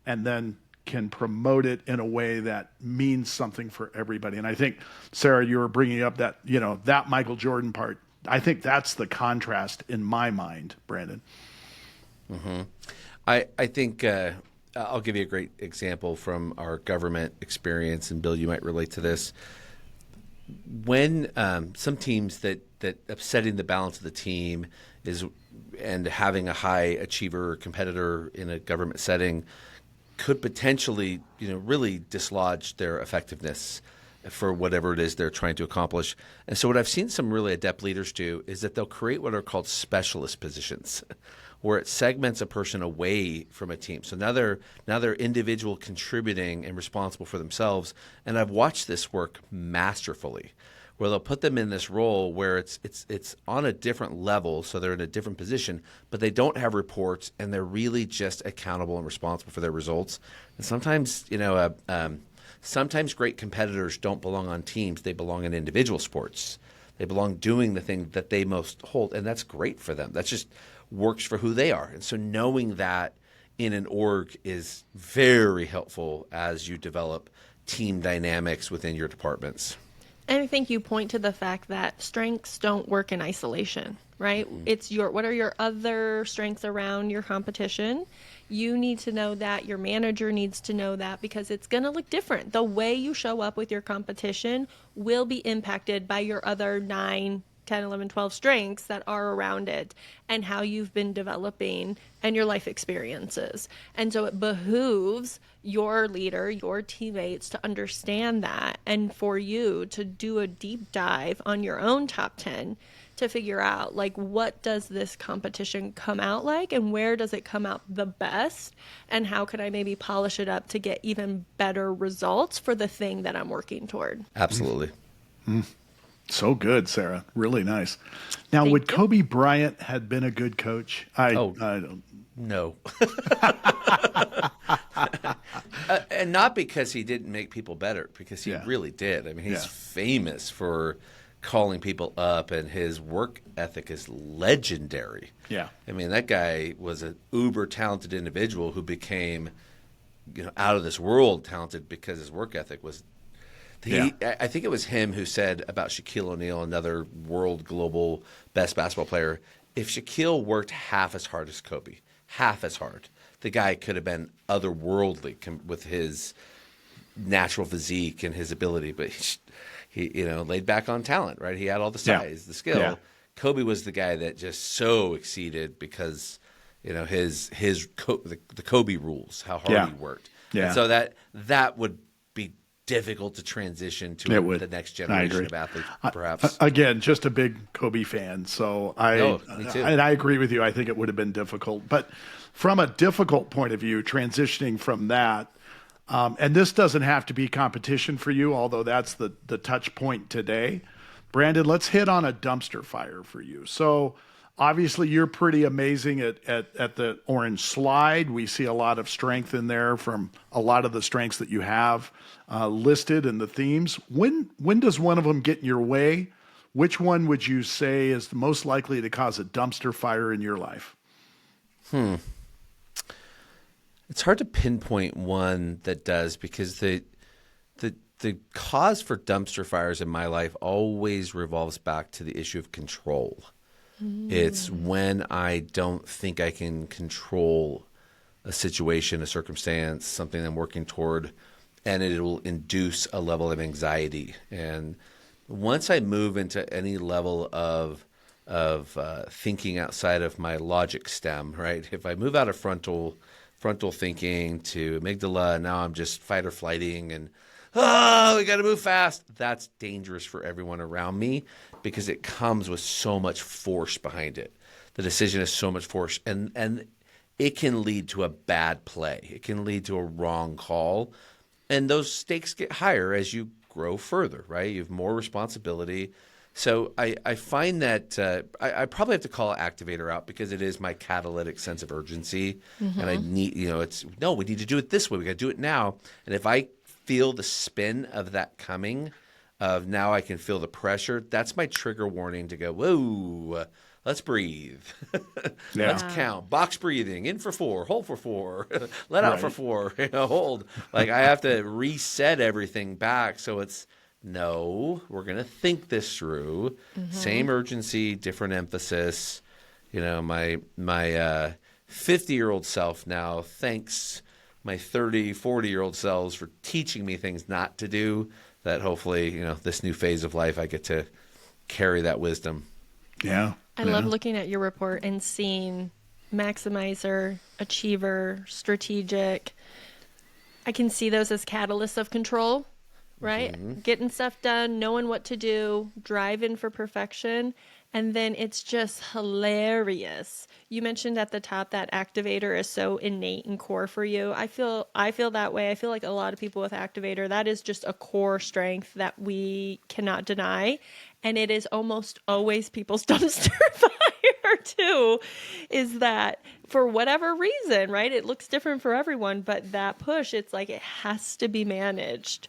and then can promote it in a way that means something for everybody. And I think, Sarah, you were bringing up that, that Michael Jordan part. I think that's the contrast in my mind, Brandon. I think I'll give you a great example from our government experience, and Bill, you might relate to this. When some teams that upsetting the balance of the team is and having a high achiever or competitor in a government setting could potentially, really dislodge their effectiveness for whatever it is they're trying to accomplish. And so what I've seen some really adept leaders do is that they'll create what are called specialist positions, where it segments a person away from a team. So now they're individual contributing and responsible for themselves. And I've watched this work masterfully, where they'll put them in this role where it's on a different level, so they're in a different position, but they don't have reports, and they're really just accountable and responsible for their results. And sometimes, sometimes great competitors don't belong on teams; they belong in individual sports. They belong doing the thing that they most hold, and that's great for them. That just works for who they are. And so knowing that in an org is very helpful as you develop team dynamics within your departments. And I think you point to the fact that strengths don't work in isolation, right? It's what are your other strengths around your competition? You need to know that. Your manager needs to know that, because it's going to look different. The way you show up with your competition will be impacted by your other 9, 10, 11, 12 strengths that are around it, and how you've been developing and your life experiences. And so it behooves your leader, your teammates, to understand that, and for you to do a deep dive on your own top 10 to figure out, like, what does this competition come out like, and where does it come out the best, and how can I maybe polish it up to get even better results for the thing that I'm working toward. Absolutely. So good, Sarah. Really nice. Now, Thank would you. Kobe Bryant had been a good coach? I don't. No. And not because he didn't make people better, because he really did. I mean, he's famous for calling people up, and his work ethic is legendary. Yeah. I mean, that guy was an uber talented individual who became, out of this world talented because his work ethic was. I think it was him who said about Shaquille O'Neal, another world global best basketball player, if Shaquille worked half as hard as Kobe, half as hard, the guy could have been otherworldly with his natural physique and his ability, but he laid back on talent, right? He had all the size, the skill. Yeah. Kobe was the guy that just so exceeded because, the Kobe rules, how hard he worked. Yeah. And so that would be difficult to transition to the next generation of athletes, perhaps. Again, just a big Kobe fan, so me too. And I agree with you. I think it would have been difficult, but from a difficult point of view, transitioning from that, and this doesn't have to be competition for you, although that's the touch point today. Brandon, let's hit on a dumpster fire for you. So obviously you're pretty amazing at the orange slide. We see a lot of strength in there from a lot of the strengths that you have listed in the themes. When does one of them get in your way? Which one would you say is the most likely to cause a dumpster fire in your life? It's hard to pinpoint one that does, because the cause for dumpster fires in my life always revolves back to the issue of control. It's when I don't think I can control a situation, a circumstance, something I'm working toward, and it will induce a level of anxiety. And once I move into any level of thinking outside of my logic stem, right? If I move out of frontal thinking to amygdala, now I'm just fight or flighting, and we got to move fast. That's dangerous for everyone around me, because it comes with so much force behind it. The decision is so much force, and it can lead to a bad play. It can lead to a wrong call, and those stakes get higher as you grow further, right? You have more responsibility. So I find that I probably have to call an activator out, because it is my catalytic sense of urgency. And I need, we need to do it this way. We got to do it now. And if I feel the spin of that coming, of now I can feel the pressure, that's my trigger warning to go, whoa, let's breathe. Let's count. Box breathing, in for 4, hold for 4, let out for 4, hold. Like, I have to reset everything back so it's No, we're going to think this through. Same urgency, different emphasis. You know, my 50-year-old self now thanks my 30, 40-year-old selves for teaching me things not to do, that hopefully, you know, this new phase of life, I get to carry that wisdom. Yeah. I love looking at your report and seeing maximizer, achiever, strategic. I can see those as catalysts of control, right? Getting stuff done, knowing what to do, driving for perfection. And then it's just hilarious. You mentioned at the top that activator is so innate and core for you. I feel that way. I feel like a lot of people with activator, that is just a core strength that we cannot deny. And it is almost always people's dumpster fire too, is that for whatever reason, right? It looks different for everyone, but that push, it's like it has to be managed.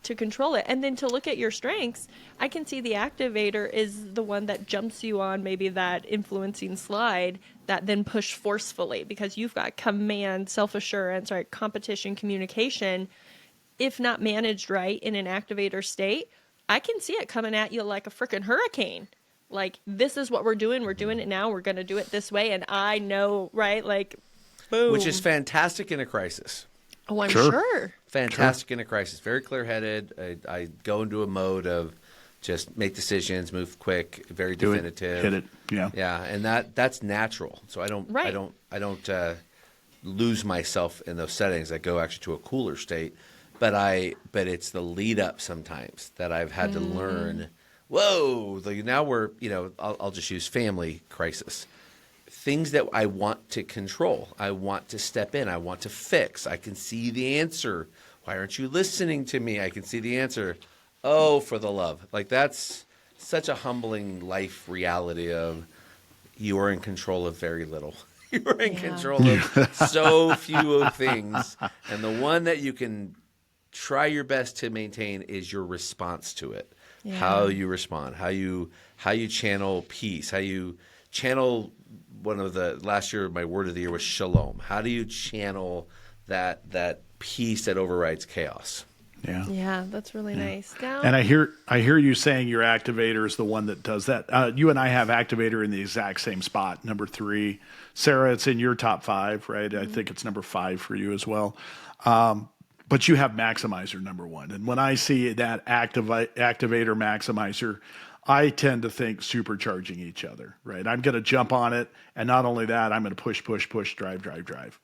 To control it. And then to look at your strengths, I can see the activator is the one that jumps you on maybe that influencing slide that then push forcefully, because you've got command, self-assurance, right? Competition, communication. If not managed right in an activator state, I can see it coming at you like a freaking hurricane. Like, this is what we're doing. We're doing it now. We're going to do it this way. And I know, right? Like, boom. Which is fantastic in a crisis. Oh, I'm sure. Fantastic in a crisis. Very clear-headed. I go into a mode of just make decisions, move quick, very definitive. Hit it. Yeah. Yeah, and that's natural. So I don't lose myself in those settings. I go actually to a cooler state, but it's the lead up sometimes that I've had to learn. Whoa, now we're, I'll just use family crisis. Things that I want to control. I want to step in. I want to fix. I can see the answer. Why aren't you listening to me? I can see the answer. Oh, for the love. Like, that's such a humbling life reality of you are in control of very little. You are in control of so few of things. And the one that you can try your best to maintain is your response to it. Yeah. How you respond, how you channel peace, how you channel. One of the last year, my word of the year was shalom. How do you channel that peace that overrides chaos? Yeah. Yeah, that's really nice. Now, and I hear you saying your activator is the one that does that. You and I have activator in the exact same spot, number 3. Sarah, it's in your top 5, right? I think it's number 5 for you as well. But you have maximizer number 1. And when I see that activator maximizer, I tend to think supercharging each other, right? I'm going to jump on it. And not only that, I'm going to push, drive.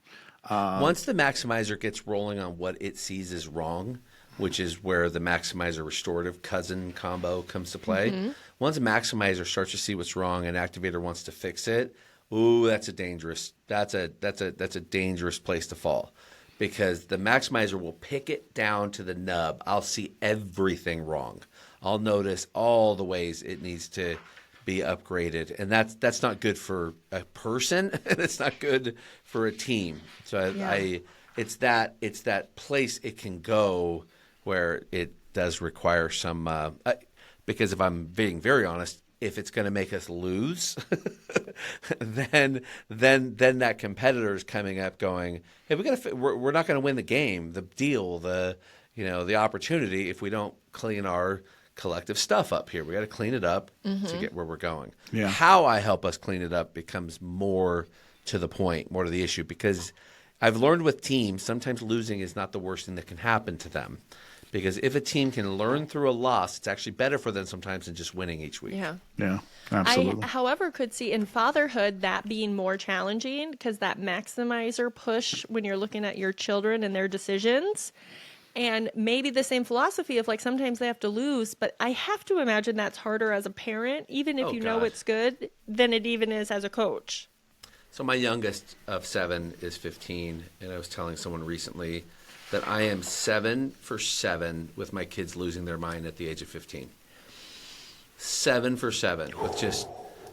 Once the maximizer gets rolling on what it sees as wrong, which is where the maximizer restorative cousin combo comes to play. Once a maximizer starts to see what's wrong and activator wants to fix it, ooh, that's a dangerous place to fall. Because the maximizer will pick it down to the nub. I'll see everything wrong. I'll notice all the ways it needs to be upgraded, and that's not good for a person, and it's not good for a team. So it's that place it can go where it does require some. Because if I'm being very honest, if it's going to make us lose, then that competitor is coming up going, hey, we're not going to win the game, the deal, the opportunity if we don't clean our collective stuff up here. We got to clean it up to get where we're going. Yeah. How I help us clean it up becomes more to the point, more to the issue, because I've learned with teams, sometimes losing is not the worst thing that can happen to them. Because if a team can learn through a loss, it's actually better for them sometimes than just winning each week. Yeah, absolutely. I, however, could see in fatherhood that being more challenging, because that maximizer push when you're looking at your children and their decisions, and maybe the same philosophy of like sometimes they have to lose, but I have to imagine that's harder as a parent, even if know it's good, than it even is as a coach. So my youngest of 7 is 15, and I was telling someone recently that I am 7 for 7 with my kids losing their mind at the age of 15. 7 for 7 with just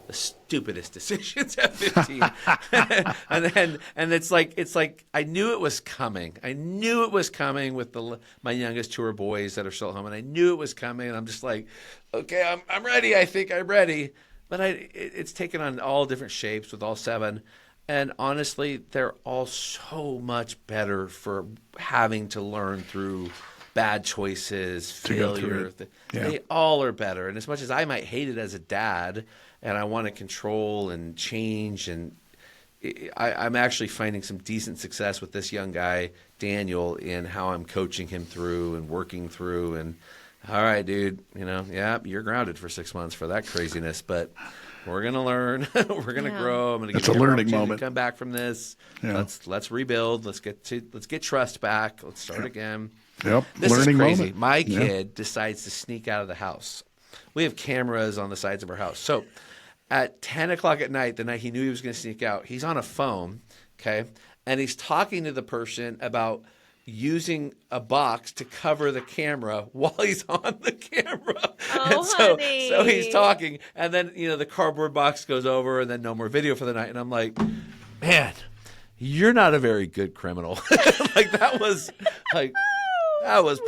the stupidest decisions at 15. and it's like I knew it was coming. I knew it was coming with my youngest 2 are boys that are still at home, and I knew it was coming. And I'm just like, okay, I'm ready. I think I'm ready. But it's taken on all different shapes with all 7. And honestly, they're all so much better for having to learn through bad choices, To go through failure. it. Yeah. They all are better. And as much as I might hate it as a dad and I want to control and change, and I'm actually finding some decent success with this young guy, Daniel, in how I'm coaching him through and working through. And all right, dude, yeah, you're grounded for 6 months for that craziness, but we're going to learn. We're going to grow. I'm going to It's give a you learning opportunity moment. to come back from this. Yeah. Let's rebuild. Let's get trust back. Let's start again. Yep. This Learning is crazy. moment. My Yeah. kid decides to sneak out of the house. We have cameras on the sides of our house. So at 10 o'clock at night, the night he knew he was going to sneak out, he's on a phone, okay, and he's talking to the person about using a box to cover the camera while he's on the camera. Oh, And so he's honey. talking, and then the cardboard box goes over, and then no more video for the night. And I'm like, man, you're not a very good criminal. Like that was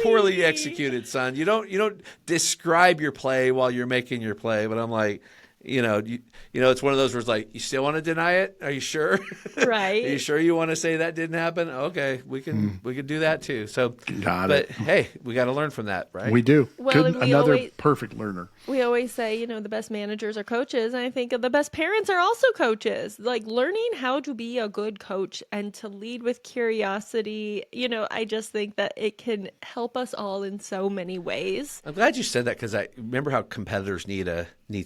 poorly executed, son. You don't describe your play while you're making your play, but I'm like, it's one of those where it's like, you still want to deny it? Are you sure? Right. Are you sure you want to say that didn't happen? Okay, we can do that too. So, Got but it. hey, we got to learn from that, right? We do. Well, and we Another always- perfect learner. We always say, the best managers are coaches. And I think the best parents are also coaches. Like learning how to be a good coach and to lead with curiosity. I just think that it can help us all in so many ways. I'm glad you said that, because I remember how competitors need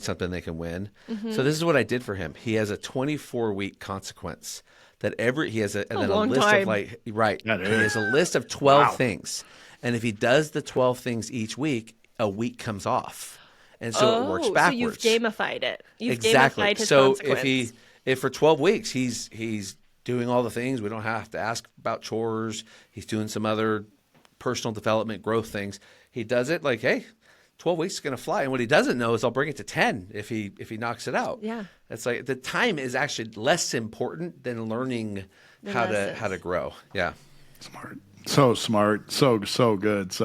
something they can win. So this is what I did for him. He has a 24-week consequence that he has a long list time. of right. That He is. has a list of 12 Wow. things, and if he does the 12 things each week, a week comes off, and so it works backwards. So you've gamified it. You've Exactly. gamified his So consequence. if for 12 weeks he's doing all the things, we don't have to ask about chores. He's doing some other personal development, growth things. He does it like, hey, 12 weeks is going to fly. And what he doesn't know is I'll bring it to 10 if he knocks it out. Yeah. It's like the time is actually less important than learning how to grow. Yeah. Smart. So smart. So good.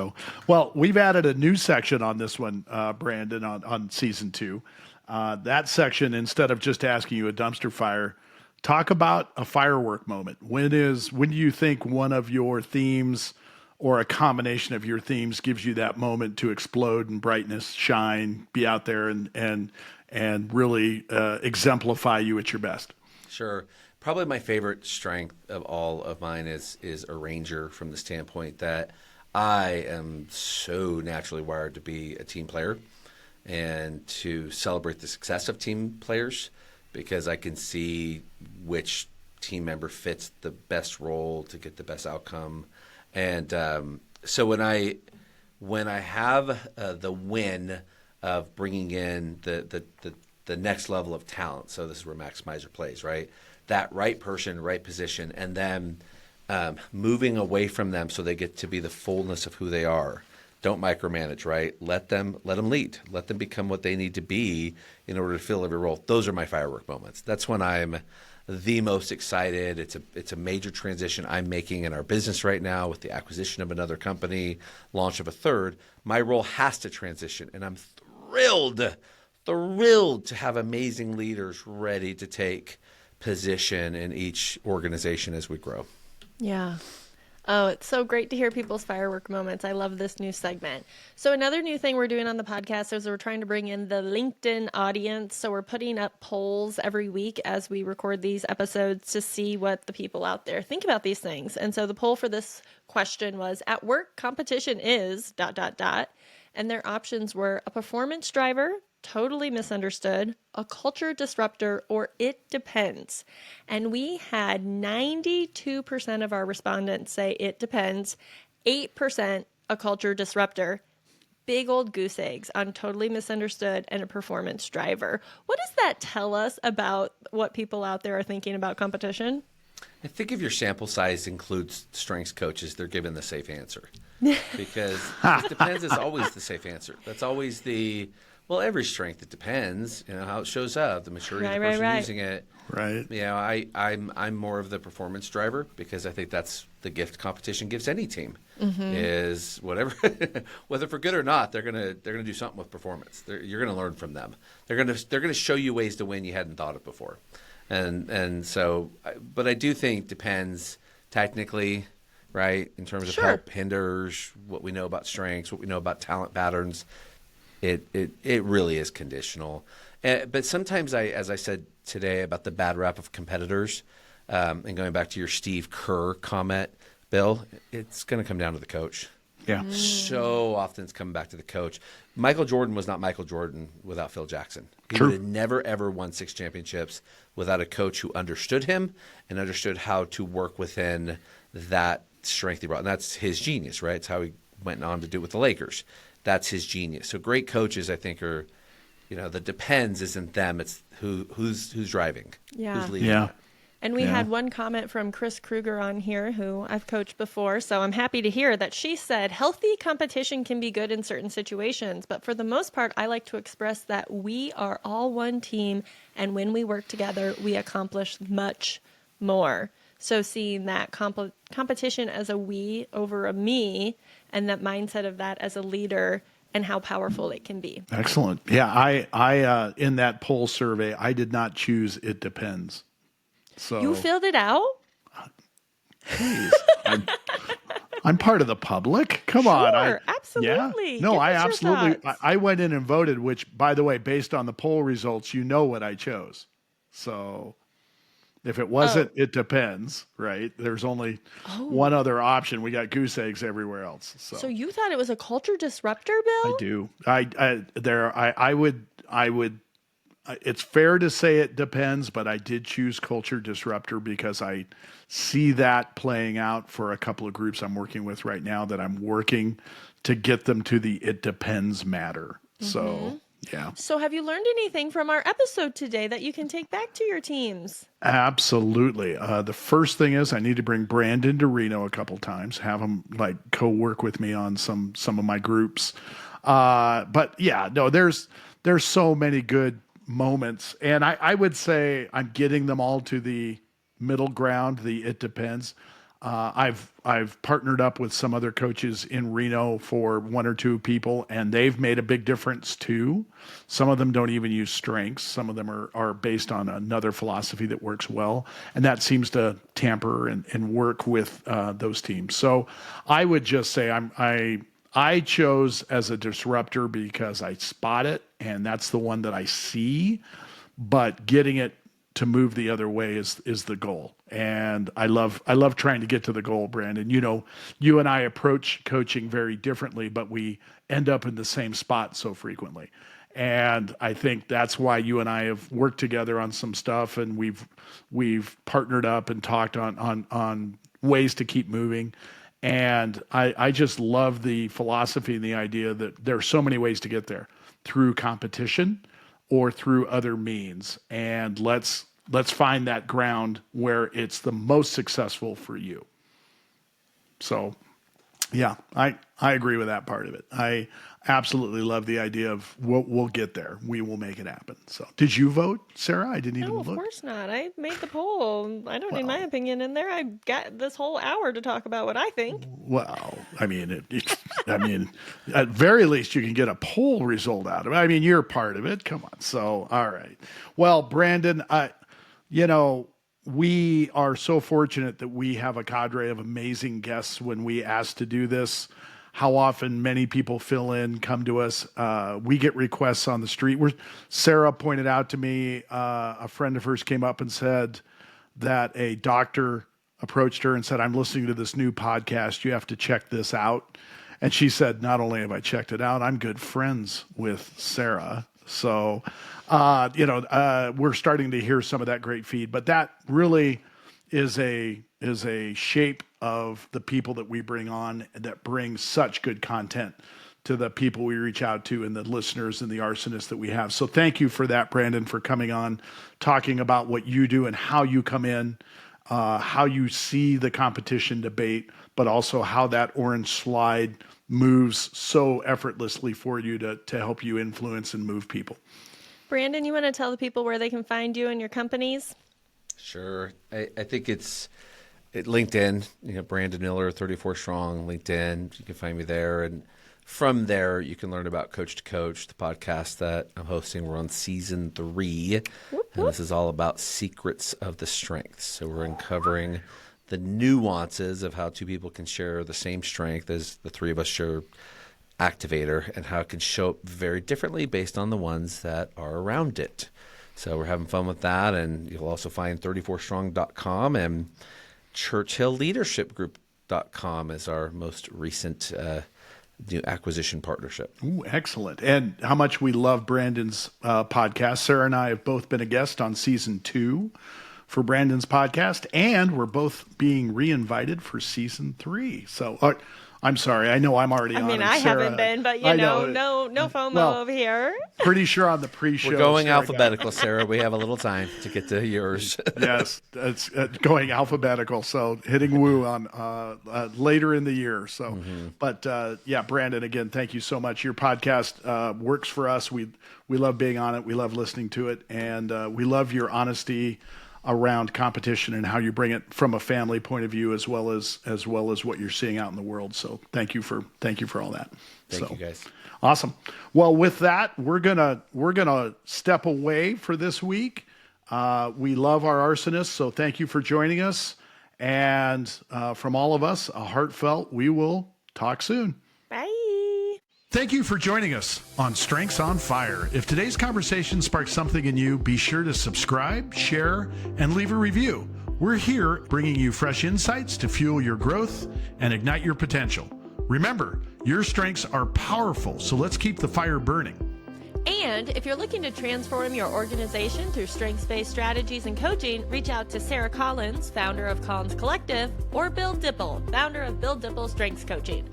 Well, we've added a new section on this one, Brandon, on season 2. That section, instead of just asking you a dumpster fire, talk about a firework moment. When do you think one of your themes or a combination of your themes gives you that moment to explode in brightness, shine, be out there and really exemplify you at your best? Sure. Probably my favorite strength of all of mine is a ranger, from the standpoint that I am so naturally wired to be a team player and to celebrate the success of team players, because I can see which team member fits the best role to get the best outcome. And so when I have the win of bringing in the next level of talent, so this is where Maximizer plays, right? That right person, right position, and then moving away from them so they get to be the fullness of who they are. Don't micromanage, right? Let them lead. Let them become what they need to be in order to fill every role. Those are my firework moments. That's when I'm the most excited. It's a major transition I'm making in our business right now with the acquisition of another company, launch of a third. My role has to transition, and I'm thrilled to have amazing leaders ready to take position in each organization as we grow. Yeah. Oh, it's so great to hear people's firework moments. I love this new segment. So another new thing we're doing on the podcast is we're trying to bring in the LinkedIn audience. So we're putting up polls every week as we record these episodes to see what the people out there think about these things. And so the poll for this question was, at work, competition is ... And their options were a performance driver, totally misunderstood, a culture disruptor, or it depends. And we had 92% of our respondents say it depends, 8% a culture disruptor, big old goose eggs on totally misunderstood and a performance driver. What does that tell us about what people out there are thinking about competition? I think if your sample size includes strengths coaches, they're given the safe answer. Because it depends is always the safe answer. That's always every strength, it depends, how it shows up, the maturity of the person using it. Right. I'm more of the performance driver, because I think that's the gift competition gives any team, is whatever, whether for good or not, they're gonna do something with performance. You're gonna learn from them. They're gonna show you ways to win you hadn't thought of before, but I do think depends technically right? In terms of Sure. help, hinders, what we know about strengths, what we know about talent patterns. It really is conditional. But sometimes as I said today about the bad rap of competitors, and going back to your Steve Kerr comment, Bill, it's going to come down to the coach. Yeah. So often it's coming back to the coach. Michael Jordan was not Michael Jordan without Phil Jackson. He True. would have never, ever won 6 championships without a coach who understood him and understood how to work within that strength he brought. And that's his genius, right? It's how he went on to do it with the Lakers. That's his genius. So great coaches, I think, are, the depends isn't them. It's who's driving, Yeah. who's leading. Yeah. And we Yeah. had one comment from Chris Kruger on here, who I've coached before. So I'm happy to hear that she said, healthy competition can be good in certain situations. But for the most part, I like to express that we are all one team. And when we work together, we accomplish much more. So seeing that competition as a we over a me, and that mindset of that as a leader, and how powerful it can be. Excellent. Yeah. I in that poll survey, I did not choose it depends. So You filled it out? please, I'm part of the public. Come on. Sure, absolutely. Yeah. No, Give I us your absolutely, thoughts. I went in and voted, which, by the way, based on the poll results, you know what I chose. So if it wasn't, it depends, right? There's only one other option. We got goose eggs everywhere else. So you thought it was a culture disruptor, Bill? I do. I would. It's fair to say it depends, but I did choose culture disruptor because I see that playing out for a couple of groups I'm working with right now that I'm working to get them to the it depends matter. So, yeah. So have you learned anything from our episode today that you can take back to your teams? Absolutely. The first thing is I need to bring Brandon to Reno a couple times, have him like co-work with me on some of my groups. But yeah, no, there's so many good moments, and I would say I'm getting them all to the middle ground. The it depends. I've partnered up with some other coaches in Reno for 1 or 2 people, and they've made a big difference too. Some of them don't even use strengths. Some of them are based on another philosophy that works well, and that seems to tamper and work with those teams. So I would just say I chose as a disruptor because I spot it, and that's the one that I see, but getting it to move the other way is the goal. And I love trying to get to the goal, Brandon. You and I approach coaching very differently, but we end up in the same spot so frequently. And I think that's why you and I have worked together on some stuff, and we've partnered up and talked on ways to keep moving. And I just love the philosophy and the idea that there are so many ways to get there through competition or through other means. And let's find that ground where it's the most successful for you. So, yeah, I agree with that part of it. I absolutely love the idea of we'll get there. We will make it happen. So, did you vote, Sarah? I didn't even No, of look. course not. I made the poll. I don't need my opinion in there. I got this whole hour to talk about what I think. Well, I mean, at very least, you can get a poll result out of it. I mean, you're part of it. Come on. So, all right. Well, Brandon, we are so fortunate that we have a cadre of amazing guests when we ask to do this. How often many people fill in, come to us. We get requests on the street. Sarah pointed out to me, a friend of hers came up and said that a doctor approached her and said, I'm listening to this new podcast. You have to check this out. And she said, not only have I checked it out, I'm good friends with Sarah. So, we're starting to hear some of that great feed, but that really is a shape of the people that we bring on that bring such good content to the people we reach out to and the listeners and the arsonists that we have. So thank you for that, Brandon, for coming on, talking about what you do and how you come in, how you see the competition debate, but also how that orange slide moves so effortlessly for you to help you influence and move people. Brandon, you want to tell the people where they can find you and your companies? Sure. I think it's LinkedIn, Brandon Miller, 34 Strong, LinkedIn. You can find me there. And from there, you can learn about Coach to Coach, the podcast that I'm hosting. We're on season 3. Whoop, And whoop. this is all about secrets of the strengths. So we're uncovering the nuances of how two people can share the same strength as the three of us share activator, and how it can show up very differently based on the ones that are around it. So we're having fun with that, and you'll also find 34strong.com and churchillleadershipgroup.com as our most recent new acquisition partnership. Ooh, excellent. And how much we love Brandon's podcast. Sarah and I have both been a guest on season 2 for Brandon's podcast, and we're both being re-invited for season 3. So I'm sorry. I know I'm already on. I haven't been, but no FOMO over here. Pretty sure on the pre-show. We're going alphabetical, Sarah. We have a little time to get to yours. Yes, it's going alphabetical. So hitting woo on later in the year. So, but yeah, Brandon, again, thank you so much. Your podcast works for us. We love being on it. We love listening to it, and we love your honesty around competition and how you bring it from a family point of view as well as what you're seeing out in the world. So thank you for all that. Thank you, guys. Awesome. Well, with that, we're gonna step away for this week. We love our arsonists, so thank you for joining us. And from all of us, a heartfelt, we will talk soon. Bye. Thank you for joining us on Strengths on Fire. If today's conversation sparked something in you, be sure to subscribe, share, and leave a review. We're here bringing you fresh insights to fuel your growth and ignite your potential. Remember, your strengths are powerful, so let's keep the fire burning. And if you're looking to transform your organization through strengths-based strategies and coaching, reach out to Sarah Collins, founder of Collins Collective, or Bill Dipple, founder of Bill Dipple Strengths Coaching.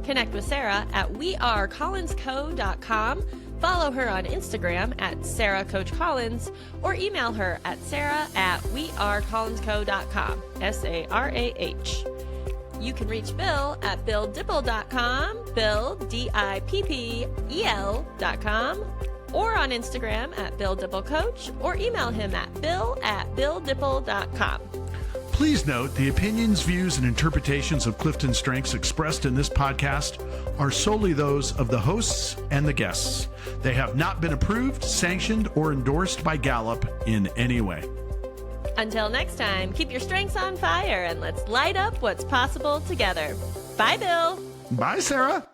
Connect with Sarah at wearecollinsco.com. Follow her on Instagram at SarahCoachCollins, or email her at sarah@wearecollinsco.com, SARAH. You can reach Bill at BillDipple.com, Bill, DIPPEL.com, or on Instagram at BillDippleCoach, or email him at bill@BillDipple.com. Please note, the opinions, views, and interpretations of Clifton Strengths expressed in this podcast are solely those of the hosts and the guests. They have not been approved, sanctioned, or endorsed by Gallup in any way. Until next time, keep your strengths on fire and let's light up what's possible together. Bye, Bill. Bye, Sarah.